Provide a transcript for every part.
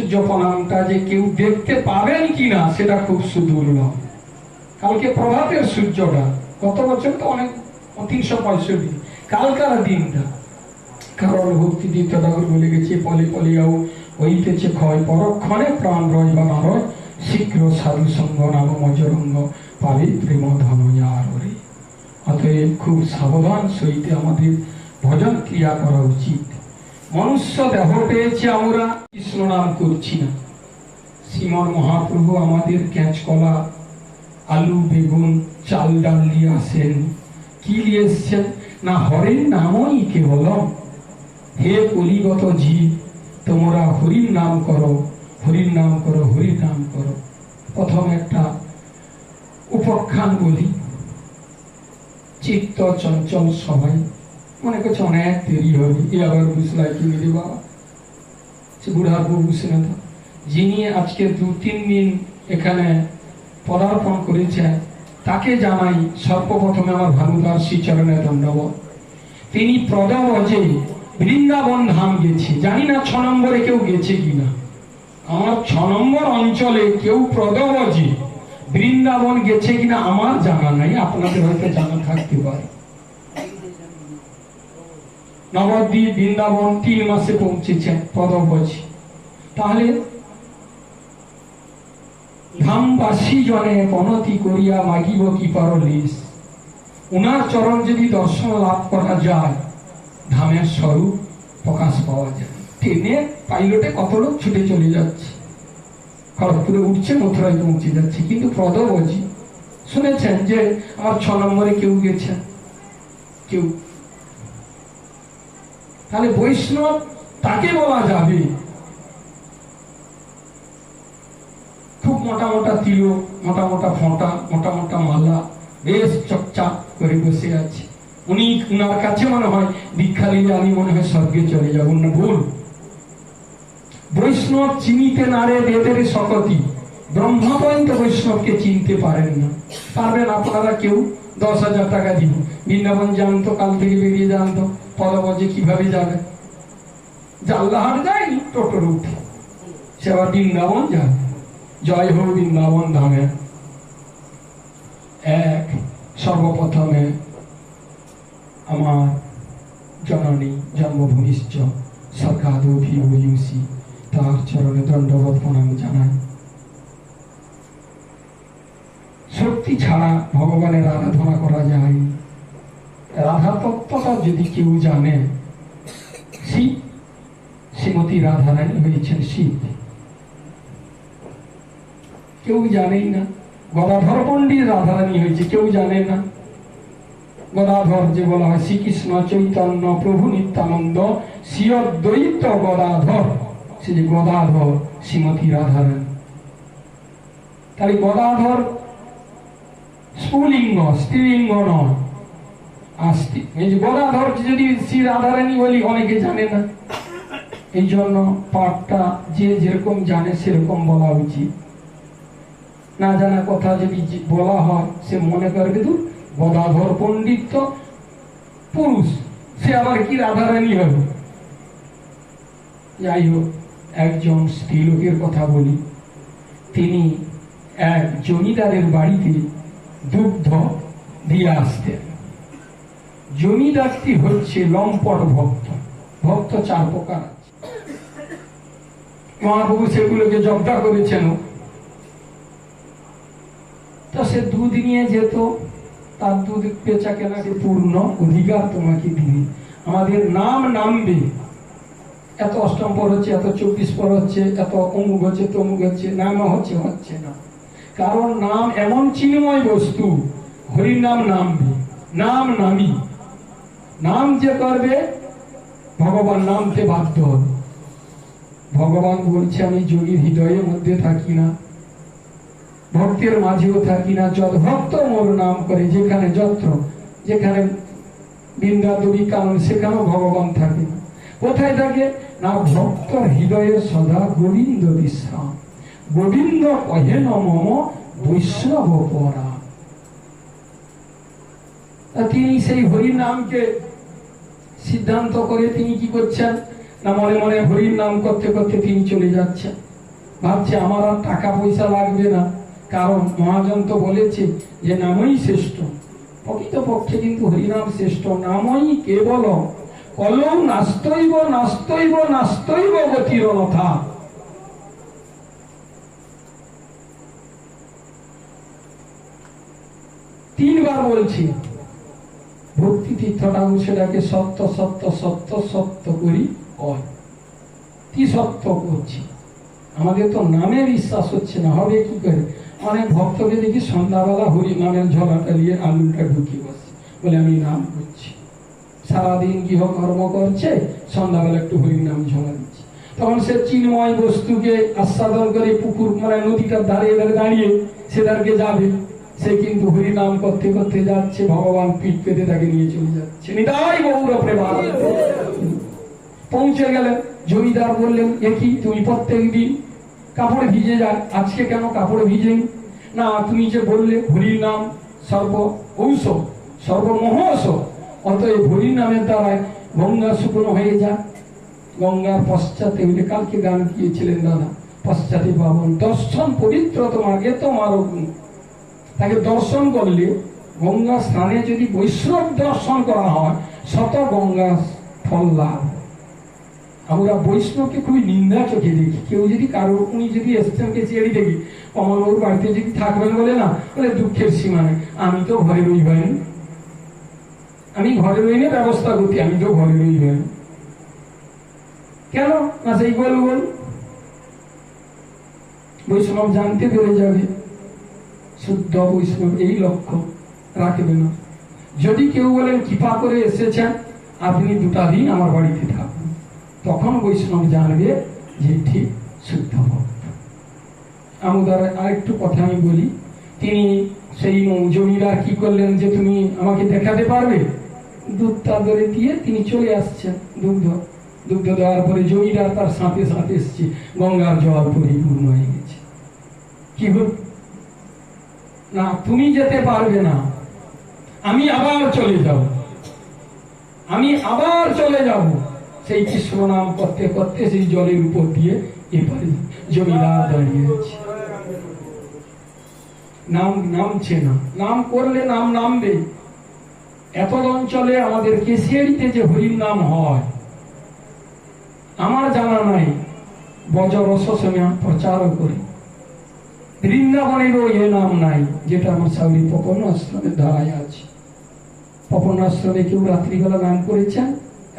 সূর্য প্রণামটা যে কেউ দেখতে পাবেন কিনা সেটা খুব সুদূর্লভ। কালকে প্রভাতের সূর্যটা গত বছর তো অনেক 365, কালকার দিনটা কারণ ভক্তি তীর্থ ঠাকুর বলে গেছে, পলে পলিয়াও হইতেছে ক্ষয়, পরক্ষণে প্রাণ রয় বা না রয়, শীঘ্র সাধু সঙ্গ নাম মজরঙ্গ পাবে প্রেম ধন রে। অতএব খুব সাবধান সহিতে আমাদের ভজন ক্রিয়া করা উচিত। মনুষ্য দেহ পেয়েছে, আমরা কৃষ্ণ নাম করছি না। শ্রীমন মহাপ্রভু আমাদের ক্যাঁচকলা, আলু, বেগুন, চাল ডাল দিয়ে আসেন। কি নিয়ে এসছেন না হরের নামই কেবলম। হে কলিগত জীব, তোমরা হরির নাম করো, হরির নাম করো, হরির নাম করো। প্রথম একটা উপাখ্যান বলি। চিত্ত চঞ্চল সবাই মনে করছে অনেক দেরি হবে, এ আবার বুঝলাই কি মেরে বাবা, সে বুড়ার বউ বুঝে না। যিনি আজকে 2-3 দিন এখানে পদার্পণ করেছেন তাকে জানাই সর্বপ্রথমে আমার ভানুদার শ্রীচরণে ধন্যবাদ। তিনি প্রদব্রজে বৃন্দাবন ধাম গেছে, জানি না 6 নম্বরে কেউ গেছে কিনা। আমার 6 নম্বর অঞ্চলে কেউ প্রদব্রজে বৃন্দাবন গেছে কিনা আমার জানা নাই, আপনাদের হয়তো জানা থাকতে পারে। নবদ্বীপ বৃন্দাবন 3 মাসে পৌঁছেছেন প্রদব্রজে। তাহলে ধামবাসী জনে পনতি করিয়া মাগিব কি পারলিস। উনার চরণ যদি দর্শন লাভ করা যায়, ধামের স্বরূপ প্রকাশ পাওয়া যায়। ট্রেনে পাইলটে কত লোক ছুটে চলে যাচ্ছে, খড়গপুরে উঠছে, মথুরায় পৌঁছে যাচ্ছে, কিন্তু প্রদব্রজে শুনেছেন যে আমার 6 নম্বরে কেউ গেছেন, কেউ। তাহলে বৈষ্ণব তাকে বলা যাবে খুব মোটা মোটা তিলক, মোটা মোটা ফোঁটা, মোটা মোটা মালা, বেশ চকচাক করে বসে আছে। উনি উনার কাছে মনে হয় দীক্ষা নিলে আমি মনে হয় স্বর্গে চলে যাব না। ভুল। বৈষ্ণব চিনিতে না রে বেদের শকতি, ব্রহ্মা পর্যন্ত বৈষ্ণবকে চিনতে পারেন না। পারবেন আপনারা কেউ? 10,000 টাকা দিব, বৃন্দাবন জানতো, কাল থেকে বেরিয়ে জানতো, পদব্রজে কিভাবে যাবে? জাল্লাহাট যায়নি, টোটোর উঠে সে আবার বৃন্দাবন যাবে। জয় হোক বৃন্দাবন ধামে। সর্বপ্রথমে আমার জননী জন্মভূমিশ্চ স্বর্গাদৌভীভূয়সী, তার চরণে দণ্ডবত প্রণাম জানাই। শক্তি ছাড়া ভগবানের আরাধনা করা যায়। রাধা তত্ত্বটা যদি কেউ জানে, শিব, শ্রীমতী রাধারানী হয়েছেন শিব, কেউ জানেই না। গদাধর পণ্ডিত রাধারানী হয়েছে, কেউ জানে না। গদাধর যে বলা হয় শ্রীকৃষ্ণ চৈতন্য প্রভু নিত্যানন্দ শ্রী অদ্বৈত গদাধর, সে যে গদাধর শ্রীমতী রাধারানী। তাহলে গদাধর স্ফুলিঙ্গ, স্ত্রীলিঙ্গ নয়। এই যে গদাধর যদি শ্রী রাধারানী বলি, অনেকে জানে না। এই জন্য পাঠটা যে যেরকম জানে সেরকম বলা উচিত। না জানা কথা যদি বলা হয়, সে মনে করবে তো গদাধর পণ্ডিত তো পুরুষ, সে আবার কি রাধারানী হবে। যাই হোক, একজন স্ত্রীলোকের কথা বলি। তিনি এক জমিদারের বাড়িতে দুগ্ধ দিয়ে আসতেন। জমিদারটি হচ্ছে লম্পট ভক্ত। ভক্ত 4 প্রকার আছে। মহাপ্রভু সেগুলোকে জব্দ করেছেন। তো সে দুধ নিয়ে যেত, তার দুধ বেচা কেনাকে পূর্ণ অধিকার তোমাকে দিবে। আমাদের নাম নামবে, এত অষ্টম পর হচ্ছে, এত 24 পর হচ্ছে, এত অমুক হচ্ছে, তমুক হচ্ছে, নাম হচ্ছে, হচ্ছে না। কারণ নাম এমন চিন্ময় বস্তু, হরির নাম নামবে। নাম নামি, নাম যে করবে ভগবান নামতে বাধ্য হবে। ভগবান বলছে আমি যোগীর হৃদয়ের মধ্যে থাকি না, ভক্তের মাঝেও থাকি না। যত ভক্ত মোর নাম করে, যেখানে যত্র, যেখানে বৃন্দাদেবী কারণ সেখানেও ভগবান থাকে না। কোথায় থাকে না ভক্ত হৃদয়ে সদা গোবিন্দ বিশ্রাম। গোবিন্দ কহে নম বৈষ্ণব পরা। তিনি সেই হরির নামকে সিদ্ধান্ত করে তিনি কি করছেন না মনে মনে হরির নাম করতে করতে তিনি চলে যাচ্ছেন। ভাবছে আমার আর টাকা পয়সা লাগবে না, কারণ মহাজন তো বলেছে যে নামই শ্রেষ্ঠ। প্রকৃতপক্ষে কিন্তু হরিনাম শ্রেষ্ঠ। নামই কেবল কলৌ নাস্তৈব নাস্তৈব নাস্তৈব গতিরনথা। তিনবার বলছি। ভক্তি তীর্থ ঠাকুর সেটাকে সত্য সত্য সত্য সত্য করি হয়। কি সত্য করছি? আমাদের তো নামে বিশ্বাস হচ্ছে না, হবে কি করে? অনেক ভক্তকে দেখি সন্ধ্যাবেলা হরি নামের ঝোলাটা নিয়ে আঙুলটা ঢুকিয়ে বসে, বলে আমি নাম করছি। সারাদিন গৃহকর্ম করছে, সন্ধ্যাবেলা একটু হরি নাম ঝোলা দিচ্ছে। তখন সে চিন্ময় বস্তুকে আস্বাদন করে পুকুর মানে নদীটার ধারে দাঁড়িয়ে সেটাকে যাবে, সে কিন্তু হরি নাম করতে করতে যাচ্ছে, ভগবান পিঠ পেতে তাকে নিয়ে চলে যাচ্ছে। নিতাই গৌর প্রেমানন্দে। পৌঁছে গেলেন, জমিদার বললেন, একই তুমি প্রত্যেক দিন কাপড়ে ভিজে যায়, আজকে কেন কাপড়ে ভিজেনি? না, তুমি যে বললে হরির নাম সর্ব ঔষধ সর্বমহৌষধ, অতএব হরির নামের দ্বারায় গঙ্গা শুকনো হয়ে যায়। গঙ্গার পশ্চাতে, কালকে গান গিয়েছিলেন দাদা, পশ্চাতে পাবন দর্শন পবিত্র তোমার এ তোমার গুণ। তাকে দর্শন করলে, গঙ্গা স্নানে যদি বৈষ্ণব দর্শন করা হয়, শত গঙ্গা ফল লাভ। আমরা বৈষ্ণবকে খুবই নিন্দা চোখে দেখি। কেউ যদি কারো, উনি যদি এসছেনকে চেয়ে দেখি, কমলবাবুর বাড়িতে যদি থাকবেন বলে না, বলে দুঃখের সীমা নেই, আমি তো ঘরে রই হয়নি, আমি ঘরে রইনি ব্যবস্থা করতে, আমি তো ঘরে রই হয়নি। কেন না? সেই গোল গোল বৈষ্ণব জানতে পেরে যাবে, শুদ্ধ বৈষ্ণব এই লক্ষ্য রাখবে না। যদি কেউ বলেন কৃপা করে এসেছেন, আপনি 2টা দিন আমার বাড়িতে থাকুন, তখন বৈষ্ণব জানবে যে ঠিক শুদ্ধ ভক্ত। আমাদের আরেকটু কথা আমি বলি। তিনি সেই জমিদার কি করলেন যে তুমি আমাকে দেখাতে পারবে? দুধটা ধরে দিয়ে তিনি চলে আসছেন। দুগ্ধ দেওয়ার পরে জমিদার তার সাথে সাথে এসছে, গঙ্গার জল পরিপূর্ণ হয়ে গেছে। কি হল না, তুমি যেতে পারবে না, আমি আবার চলে যাব, আমি আবার চলে যাব। সেই কৃষ্ণ নাম করতে করতে সেই জলের উপর দিয়ে এপারে জমিদার দাঁড়িয়ে আছে। নাম নামছে না, নাম করলে নাম নামবে। এত অঞ্চলে আমাদের কেশিয়ারিতে যে হরির নাম হয় আমার জানা নাই। বজরসনা প্রচার করি, বৃন্দাবনেরও এ নাম নাই, যেটা আমার সাউরি পপন আশ্রমের ধারায় আছে। পপন আশ্রমে কেউ রাত্রিবেলা গান করেছেন,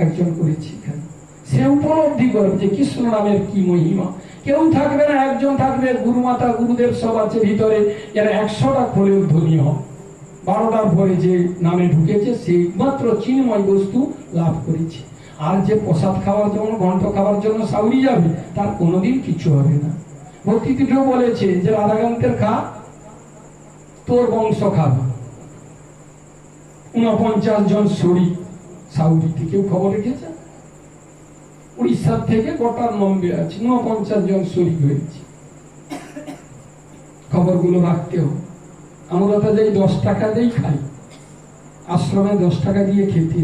একজন করেছে এখানে। সে উপলব্ধি করবে যে কৃষ্ণ নামের কি মহিমা। কেউ থাকবে না, একজন থাকবে, গুরুমাতা গুরুদেব সব আছে ভিতরে, এরা 100টা খোলেও ধ্বনি হয়। 12টার পরে যে নামে ঢুকেছে সেই মাত্র চিন্ময় বস্তু লাভ করেছে। আর যে প্রসাদ খাওয়ার জন্য, ঘন্ট খাওয়ার জন্য সাউরি যাবে, তার কোনোদিন কিছু হবে না। ভক্তিটিও বলেছে যে রাধাকান্তের খা, তোর বংশ খাবে। 49 জন শরীর সাউরিতে, কেউ খবর রেখেছে? উড়িষ্যার থেকে গোটা নম্বরে আছে, 49 জন শরীর হয়েছে। খবরগুলো রাখতে হবে। আমরা তো যাই 10 টাকা দিয়ে খাই, আশ্রমে 10 টাকা দিয়ে খেতে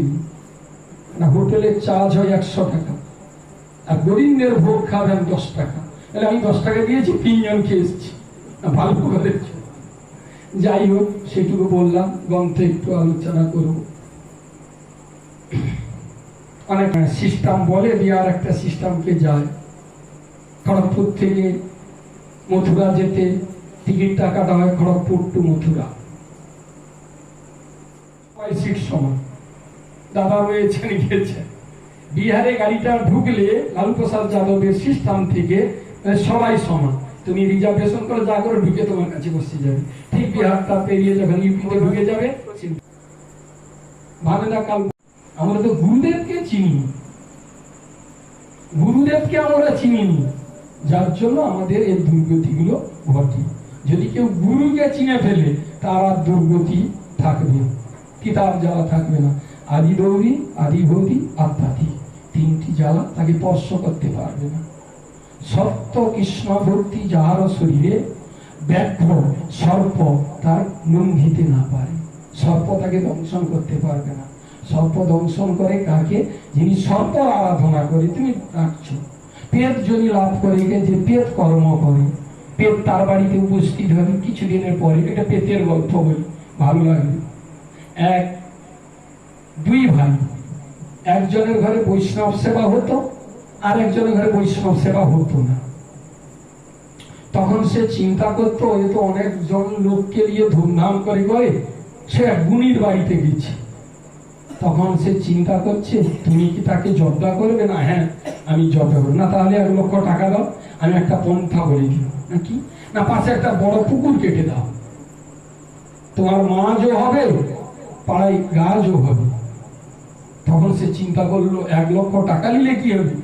না, হোটেলের চার্জ হয় 100 টাকা, আর গরিবদের ভোগ খাবেন 10 টাকা। তাহলে আমি 10 টাকা দিয়েছি, 3 জন খেয়ে এসেছি, ভালো করে। যাই হোক, সেটুকু বললাম, গ্রন্থে একটু আলোচনা করব। অনেক সিস্টেম বলে দিয়ে আর একটা সিস্টেমকে যায়। খড়গপুর থেকে মথুরা যেতে টিকিট টাকাটা হয় খড়গপুর টু মথুরা, 5 সিট সমান। দাদা রয়েছেন, গিয়েছেন। বিহারে গাড়িটা ঢুকলে লালু প্রসাদ যাদবের সিস্টেম থেকে সবাই সমান, তুমি রিজার্ভেশন করে যা করে ঢুকে তোমার কাছে বসে যাবে। ঠিক বিহারটা পেরিয়ে যখন ইউপিতে ঢুকে যাবে, ভাবে না কাল আমরা তো গুরুদেবকে চিনি, গুরুদেবকে আমরা চিনিনি, যার জন্য আমাদের এই দুর্গতিগুলো ঘটে। যদি কেউ গুরুকে চিনে ফেলে, তার আর দুর্গতি থাকবে, কিতাব জ্বালা থাকবে না। আদি দৌড়ি, আদি ভৌতি, আত্মাধি, 3টি জ্বালা তাকে স্পর্শ করতে পারবে না। সত্য কৃষ্ণ ভক্তি যাহার শরীরে, ব্যাঘ্র সর্প তার লঙ্ঘিতে না পারে, সর্প তাকে দংশন করতে পারবে না। সর্প দংশন করে কাকে? যিনি সর্প আরাধনা করে। তুমি রাখছো পেট যদি লাভ করে, যে পেট কর্ম করে, পেট তার বাড়িতে উপস্থিত হবে কিছুদিনের পরে। এটা পেটের গল্প বলি, ভালো লাগবে। দুই ভাই, একজনের ঘরে বৈষ্ণব সেবা হতো, আর একজনের ঘরে বৈষ্ণব সেবা হতো না। তখন সে চিন্তা করতো, এ তো অনেকজন লোককে নিয়ে ধুমধাম করে করে, সে এক গুণীর বাড়িতে গেছে। তখন সে চিন্তা করছে, তুমি কি তাকে জব্দা করবে? না, হ্যাঁ আমি জব্দা করবো। না তাহলে 1 লক্ষ টাকা দাও, আমি একটা পন্থা বলে দিই। নাকি না, পাশে একটা বড় পুকুর কেটে দাও, তোমার মাছও হবে, পাড়ায় গাছও হবে। তখন সে চিন্তা করলো, 1 লক্ষ টাকা নিলে কি হবে?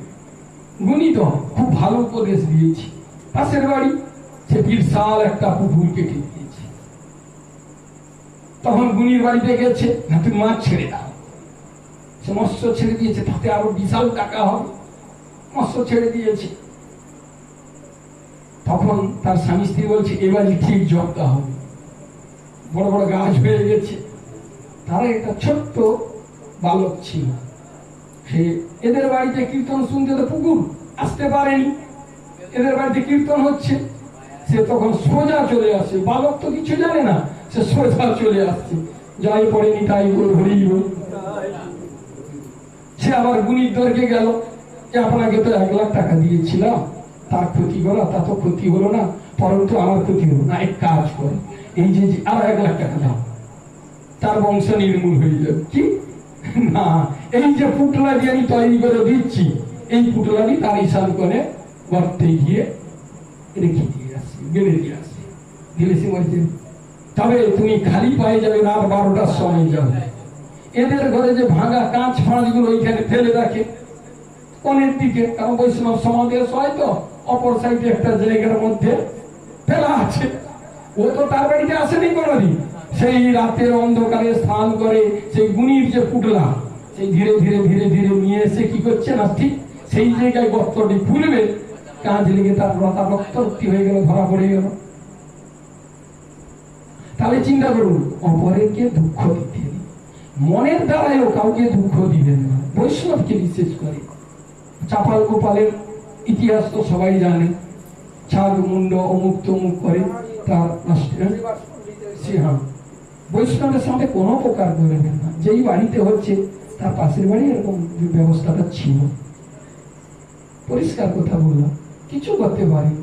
গুণী তো খুব ভালো উপদেশ দিয়েছি। পাশের বাড়ি সে বিশাল একটা পুকুর কেটে দিয়েছে। তখন গুণীর বাড়িতে গেছে, না তুমি মাছ ছেড়ে দাও। সে মৎস্য ছেড়ে দিয়েছে, তাতে আরো বিশাল টাকা হবে। মৎস্য ছেড়ে দিয়েছে। তখন তার স্বামী স্ত্রী বলছে, এবারই ঠিক জব্দা হবে, বড় বড় গাছ হয়ে গেছে। তারা একটা ছোট্ট বালক ছিল, সে এদের বাড়িতে কীর্তন শুনতে, তো পুকুর আসতে পারেনি। এদের বাড়িতে কীর্তন হচ্ছে, সে তখন সোজা চলে আসে। বালক তো কিছু জানে না, সে সোজা চলে আসছে, যাই পড়েনি তাই হরিব। সে আবার গুণীর দরকে গেল, যে আপনাকে তো 1 লাখ টাকা দিয়েছিলাম, তার ক্ষতি হলো, তা তো ক্ষতি হলো না, পরন্তু আমার ক্ষতি হলো না। এক কাজ করে, এই যে আর 1 লাখ টাকা দাও, তার বংশ নির্মূল হয়ে যাবে। কি না, এই যে পুটলাটি আমি তৈরি করে দিচ্ছি, এই পুটলাটি তার ইশান করে গর্তে গিয়ে রেখে দিয়ে আসি, বেড়ে দিয়ে আসি। দিলে সে বলছে, তবে তুমি খালি পায়ে যাবে, রাত 12টার সময় যাবে। এদের ঘরে যে ভাঙা কাঁচ ফাঁচগুলো ওইখানে ফেলে রাখে কোণের দিকে, কারণ বৈষ্ণব সমাবেশ হয় তো, অপর সাইডে একটা জায়গার মধ্যে ফেলা আছে। ও তো তার বাড়িতে আসেনি কোনোদিন। সেই রাতের অন্ধকারে স্নান করে সেই গুণীর যে পুটলা, সেই ধীরে ধীরে ধীরে ধীরে নিয়ে এসে কি করছে না, ঠিক সেই জায়গায় গর্তটি খুলবে, কাঁচ লেগে তার লতা রক্তাক্তি হয়ে গেল, ধরা পড়ে গেল। তাহলে চিন্তা করুন, অপরকে দুঃখ দিতে মনের দ্বারাও কাউকে দুঃখ দিবেন না, বৈষ্ণবকে বিশেষ করে। চাপাল গোপালের ইতিহাস তো সবাই জানে, ছাগ মুন্ড অমুক তমুক করে তার বৈষ্ণবের সাথে কোনো প্রকার করবেন না। যেই বাড়িতে হচ্ছে তার পাশের বাড়ি এরকম ব্যবস্থাটা ছিল, পরিষ্কার কথা বললাম, কিছু করতে পারি।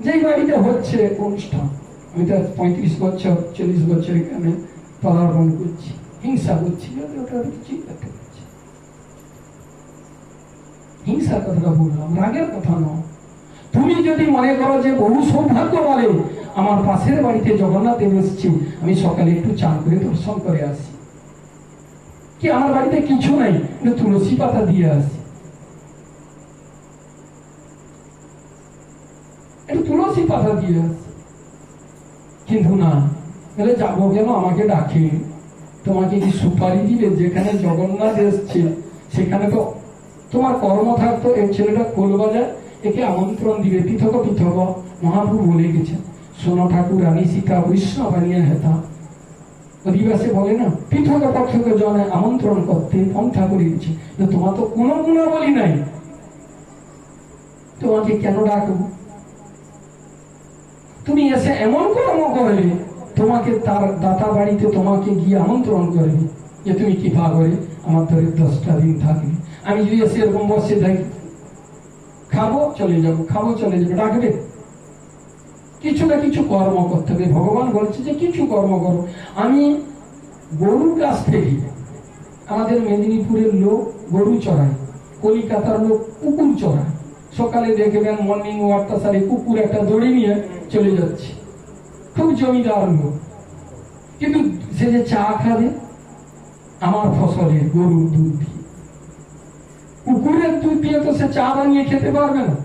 যেই বাড়িতে হচ্ছে অনুষ্ঠান, আমি তো 35 বছর 40 বছর এখানে পদার্পণ করছি, হিংসা করছি, কিছুই করতে পারছি। হিংসার কথাটা বললাম, রাগের কথা নয়। তুমি যদি মনে করো যে বহু সৌভাগ্য বলে, আমার পাশের বাড়িতে জগন্নাথ দেব এসেছে, আমি সকালে একটু চান করে দর্শন করে আসি, কি আমার বাড়িতে কিছু নাই, তুলসী পাতা দিয়ে আসি, একটু তুলসী পাতা দিয়ে আসি। কিন্তু না, তাহলে যাবো কেন, আমাকে ডাকে, তোমাকে কি সুপারি দিবে? যেখানে জগন্নাথ এসছে সেখানে তো তোমার কর্ম থাকতো, এই ছেলেটা খোল বাজায়, একে আমন্ত্রণ দিবে। পৃথক পৃথক মহাপ্রভু বলে গেছেন, শোনো ঠাকুর, আমি সীতা বৈষ্ণব আনিয়া হেতা, অধিবাসে বলে না, পৃথক পৃথক জনে আমন্ত্রণ করতে পন্থা করে দিচ্ছে। তোমার তো কোনো গুণাবলী নাই, তোমাকে কেন ডাকবো? তুমি এসে এমন কর্ম করবে, তোমাকে তার দাতা বাড়িতে তোমাকে গিয়ে আমন্ত্রণ করবে যে তুমি কৃপা করে আমার ধরে 10টা দিন থাকবে। আমি যদি এসে এরকম বসে থাকি, খাবো চলে যাবো, খাবো চলে যাবো, ডাকবে? কিছু না কিছু কর্ম করতে হবে। ভগবান বলছে যে কিছু কর্ম করো। আমি গরুর কাছ থেকে, আমাদের মেদিনীপুরের লোক গরু চড়ায়, কলিকাতার লোক কুকুর চড়ায়। সকালে দেখবেন মর্নিং ওয়াকটা সারি কুকুর একটা দড়ি নিয়ে চলে যাচ্ছে, খুব জমিদার লোক, কিন্তু সে যে চা খাবে আমার ফসলে গরুর দুধ দিয়ে, কুকুরের দুধ দিয়ে তো সে চা বানিয়ে খেতে পারবে না।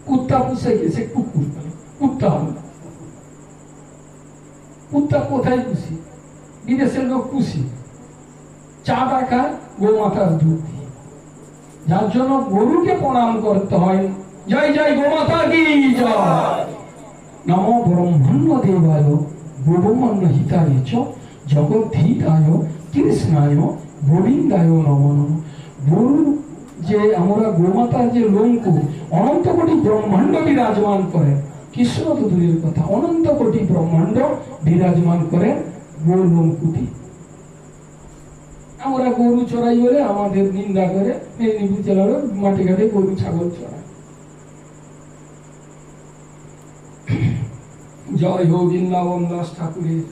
কুত্তা পুষে গেছে, কুকুর কুত্তা হল, কুত্তা কোথায় পুষি? বিদেশের লোক পুষি, চাটা খায় গোমাতার দুধ দিয়ে। যার জন্য গরুকে প্রণাম করতে হয়। জয় জয় গোমাতা কি জয়, নম ব্রহ্মণ্য দেবায় গোবর্ণ হিতায় চ জগদ্ধিতায় কৃষ্ণায় গোবিন্দায় নম নম। গরু যে আমরা গোমাতার যে লোমকূপ, অনন্ত কোটি ব্রহ্মাণ্ড বিরাজমান করেন, কৃষ্ণ তো দূরের কথা, অনন্ত কোটি ব্রহ্মাণ্ড বিরাজমান করেন গো লোমকূপে। আমরা গরু চড়াই বলে আমাদের নিন্দা করে মেদিনীপুর জেলার মাঠে ঘাটে গরু ছাগল চড়ায়। জয় হোক বৃন্দাবন দাস ঠাকুরের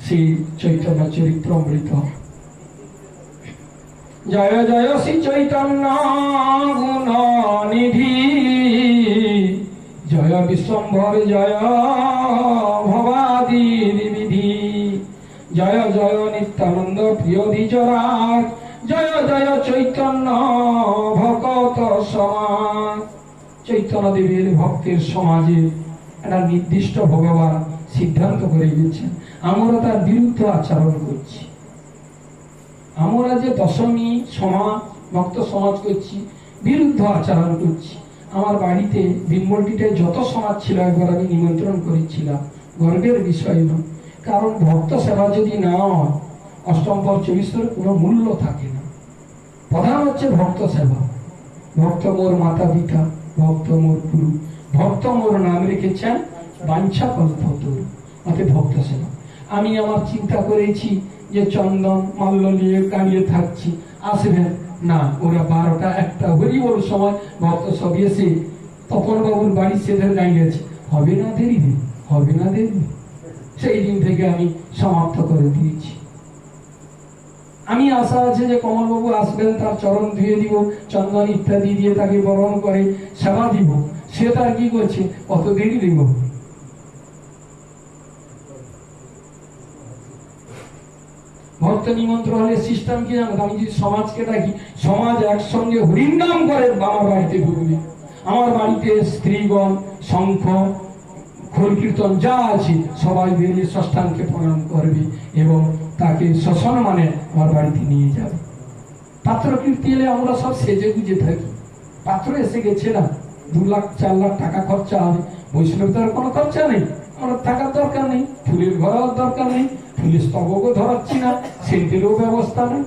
শ্রী চৈতন্য চরিত্রামৃত। জয় জয় শ্রী চৈতন্য গুণ নিধি, জয় বিশ্বম্ভর জয় ভবাদি বিধি, জয় জয় নিত্যানন্দ প্রিয় দ্বিজরাজ, জয় জয় চৈতন্য ভকত সমাজ। চৈতন্য দেবের ভক্তের সমাজে একটা নির্দিষ্ট ভগবান সিদ্ধান্ত করে গেছেন, আমরা তার বিরুদ্ধে আচরণ করছি। আমরা যে দশমী সমাজ ভক্ত সমাজ করছি, বিরুদ্ধ আচরণ করছি। আমার বাড়িতে বিমলটিটায় যত সমাজ ছিল একবার আমি নিমন্ত্রণ করেছিলাম, গর্বের বিষয় নয়। কারণ ভক্ত সেবা যদি না হয় অষ্টম পর 24 কোনো মূল্য থাকে না। প্রধান হচ্ছে ভক্ত সেবা। ভক্ত মোর মাতা পিতা, ভক্ত মোর গুরু, ভক্ত মোর নাম রেখেছেন বাঞ্ছা কল্পতরু, অতএব ভক্ত সেবা। আমি আমার চিন্তা করেছি যে চন্দন মাল্য নিয়ে দাঁড়িয়ে থাকছি, আসবেন না, ওরা 12টা 1টা হরি বল সময় ভক্ত সব এসে তপন বাবুর বাড়ি সেখানে দাঁড়িয়ে আছে, হবে না দেরি, হবে না দেরি। সেই দিন থেকে আমি সমাপ্ত করে দিয়েছি। আমি আশা আছে যে কমলবাবু আসবেন, তার চরণ ধুয়ে দিব, চন্দন ইত্যাদি দিয়ে তাকে বরণ করে সেবা দিব। সে তার কি করছে, কত দেরি দিব। ভক্ত নিমন্ত্রণ হলে সিস্টেম কি জানো? আমি যদি সমাজকে ডাকি, সমাজ একসঙ্গে হরির নাম করে আমার বাড়িতে ঢুকবে। আমার বাড়িতে স্ত্রীগণ শঙ্খ খোল কীর্তন যা আছে সবাই বেরিয়ে ষষ্ঠানকে প্রণাম করবে এবং তাকে শ্মশান মানে আমার বাড়িতে নিয়ে যাবে। পাত্র কীর্তি এলে আমরা সব সেজে গুজে থাকি। পাত্র এসে গেছে না, 2 লাখ 4 লাখ টাকা খরচা হবে, বৈষ্ণব তার কোনো খরচা নেই, আমার টাকার দরকার নেই, ফুলের ঘোরার দরকার নেই, ফুলের স্তবকও ধরাচ্ছি না, সেন্টেরও ব্যবস্থা নেই।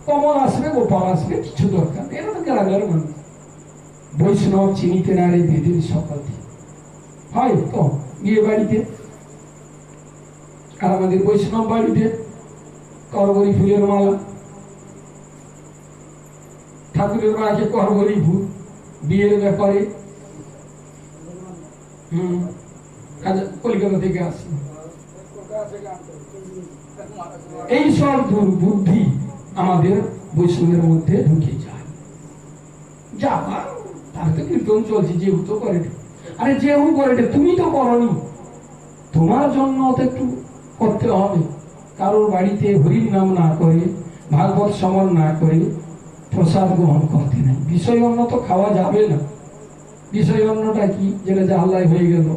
কমল আসবে, গোপাল আসবে, কিছু দরকার নেই। এটা তো গ্রামের মানুষ। বৈষ্ণব চিনিতে না রে বেদের শপথ হয় তো বিয়ে বাড়িতে, আর আমাদের বৈষ্ণব বাড়িতে করবরি ফুলের মালা, ঠাকুরের মাকে করবরি ফুল, বিয়ের ব্যাপারে কলকাতা থেকে আসে। এই সব দুর্বুদ্ধি আমাদের বৈষ্ণবের মধ্যে ঢুকে যায়। যাবা তার তো কীর্তন চলছে, যেহেতু করে, আরে যেহেতু করে তুমি তো করনি, তোমার জন্য তো একটু করতে হবে। কারোর বাড়িতে হরির নাম না করে, ভাগবত শ্রবণ না করে প্রসাদ গ্রহণ করতে নেই। বিষয় অন্ন তো খাওয়া যাবে না। বিষয় অন্নটা কি, যেটা জাহালাই হয়ে গেল।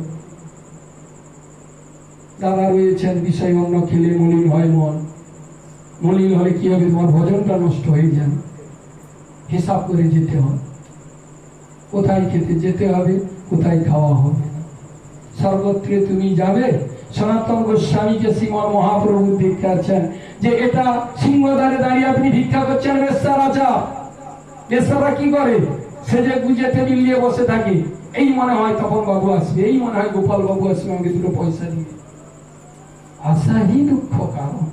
দাদা রয়েছেন, বিষয় অন্ন খেলে মলিন হয় মন, মলিন হলে কি হবে, তোমার ভজনটা নষ্ট হয়ে যাবে। হিসাব করে যেতে হবে, কোথায় খেতে যেতে হবে, কোথায় খাওয়া হবে। সর্বত্রে তুমি যাবে। সনাতন গোস্বামীকে শ্রীমন মহাপ্রভু দেখাচ্ছেন যে এটা সিংহদ্বারে দাঁড়িয়ে আপনি ভিক্ষা করছেন। বেশ্যারা কি করে, সে যে গুজে টেবিল নিয়ে বসে থাকে, এই মনে হয় তপন বাবু আসবে, এই মনে হয় গোপাল বাবু আসবে, আমাকে 2 পয়সা দিবে। আশাই দুঃখ কারণ,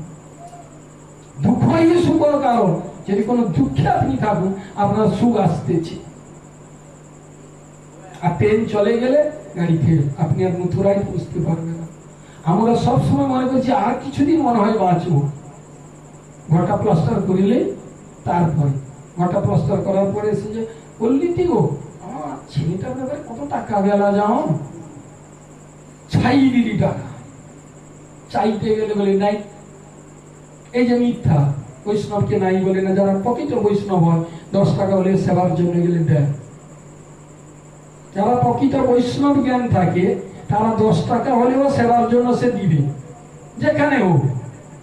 দুঃখই সুখর কারণ। যদি কোনো দুঃখে আপনি থাকুন, আপনার সুখ আসতেছে। আর ট্রেন চলে গেলে গাড়ি ফেল, আপনি আর মথুরায় বুঝতে পারবেন না। আমরা সবসময় মনে করছি আর কিছুদিন মনে হয় বাঁচবো। ঘটা প্লাস্টার করিলে তারপরে, ঘটা প্লাস্টার করার পরে এসে যে বললি কি গো, আমার ছেলেটার ব্যাপারে কত টাকা গেলা যাও, ছাই দিলি টাকা, চাইতে গেলে বলে নাই। এই যে মিথ্যা, বৈষ্ণবকে নাই বলে না। যারা প্রকৃত বৈষ্ণব হয় 10 টাকা হলে সেবার জন্য গেলে দেয়। যারা প্রকৃত বৈষ্ণব জ্ঞান থাকে তারা 10 টাকা হলেও সেবার জন্য সে দিবে, যেখানে হোক,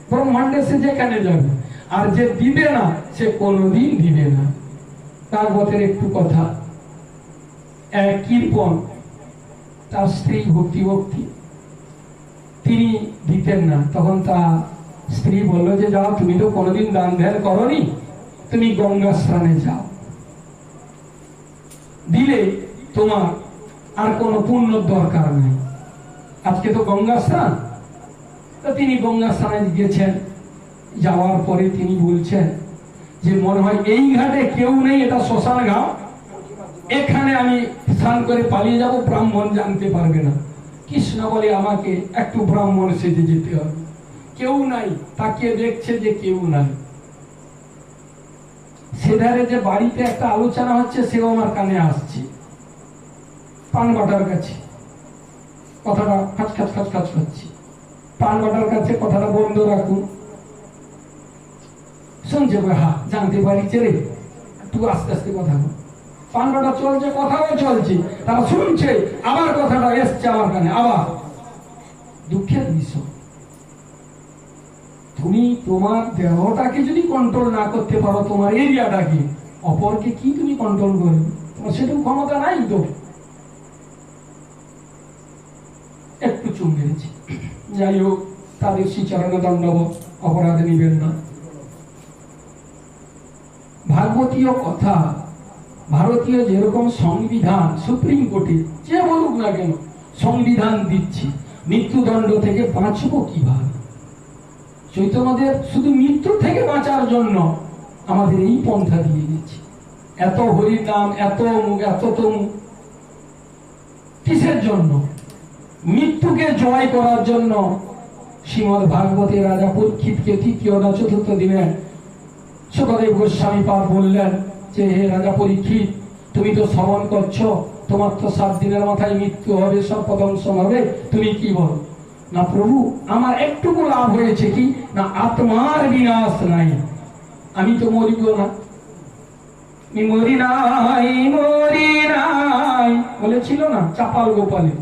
ব্রহ্মাণ্ডে সে যেখানে যাবে। আর যে দিবে না সে কোনোদিন দিবে না। তার মতের একটু কথা, এক কৃপণ, তার স্ত্রী ভক্তি, তিনি দিতেন না। তখন তার স্ত্রী বলল যে যাও, তুমি তো কোনোদিন দান ধ্যান করনি, তুমি গঙ্গা স্নানে যাও, দিলে তোমার আর কোনো পুণ্য দরকার নেই। আজকে তো গঙ্গা স্নান, তো তিনি গঙ্গা স্নানে গিয়েছেন। যাওয়ার পরে তিনি বলছেন যে মনে হয় এই ঘাটে কেউ নেই, এটা শ্মশান ঘাট, এখানে আমি স্নান করে পালিয়ে যাব, ব্রাহ্মণ জানতে পারবে না। কৃষ্ণ বলে আমাকে একটু ব্রাহ্মণ সেজে যেতে হবে। কেউ নাই, তাকিয়ে দেখছে যে কেউ নাই। সেধারে যে বাড়িতে একটা আলোচনা হচ্ছে সেও আমার কানে আসছে, পান বাটার কাছে কথাটা খাচ খাচ খাচ খাচ করছি। পান বাটার কাছে কথাটা বন্ধ রাখুন। শুনছে হ্যাঁ জানতে পারিছে রে, একটু আস্তে আস্তে কথা বল। পান বাটা চলছে, কথাও চলছে, তারা শুনছে, আবার কথাটা এসছে আমার কানে। আবার দুঃখের বিষয়, তুমি তোমার দেহটাকে যদি কন্ট্রোল না করতে পারো, তোমার এরিয়াটাকে, অপরকে কি তুমি কন্ট্রোল করবে? তোমার সেটুকু ক্ষমতা নাই তো। একটু চুম মেরেছি, যাই হোক, তাদের শ্রীচরণ দণ্ডবত, অপরাধ নিবেন না। ভাগবতীয় কথা, ভারতীয় যেরকম সংবিধান, সুপ্রিম কোর্টে যে বলুক না কেন সংবিধান দিচ্ছি, মৃত্যুদণ্ড থেকে বাঁচবো কিভাবে? চৈতন্যদেব শুধু মৃত্যু থেকে বাঁচার জন্য আমাদের এই পন্থা দিয়ে দিচ্ছে। এত হরির নাম, এত মুখ, এত তমুক, কিসের জন্য? মৃত্যুকে জয় করার জন্য। শ্রীমদ ভাগবতে রাজা পরীক্ষিতকে তৃতীয় না চতুর্থ দিনে সুখদেব গোস্বামী পাদ বললেন যে হে রাজা পরীক্ষিত, তুমি তো শ্রবণ করছো, তোমার তো 7 দিনের মাথায় মৃত্যু হবে, সর্পদংশন হবে, তুমি কি বল? না প্রভু, আমার একটুকু লাভ হয়েছে কি না, আত্মার বিনাশ নাই, আমি তো মরিব না। মরি নাই, মরি নাই বলেছিল না চাপাল গোপালে।